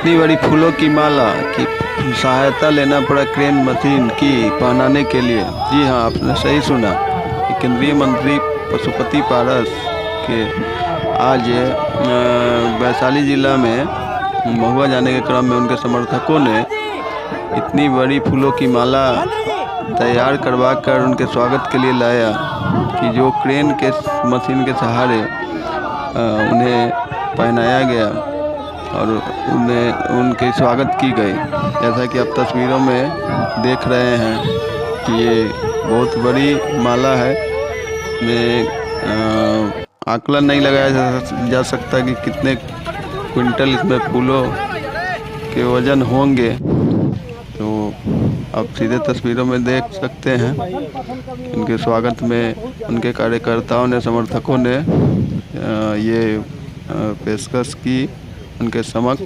इतनी बड़ी फूलों की माला की सहायता लेना पड़ा क्रेन मशीन की पहनाने के लिए। जी हाँ, आपने सही सुना। केंद्रीय मंत्री पशुपति पारस के आज वैशाली जिला में महुआ जाने के क्रम में उनके समर्थकों ने इतनी बड़ी फूलों की माला तैयार करवा कर उनके स्वागत के लिए लाया कि जो क्रेन के मशीन के सहारे उन्हें पहनाया गया और उनके स्वागत की गई। जैसा कि आप तस्वीरों में देख रहे हैं कि ये बहुत बड़ी माला है। आकलन नहीं लगाया जा सकता कि कितने क्विंटल इसमें फूलों के वजन होंगे। तो आप सीधे तस्वीरों में देख सकते हैं उनके स्वागत में उनके कार्यकर्ताओं ने, समर्थकों ने ये पेशकश की उनके समक्ष।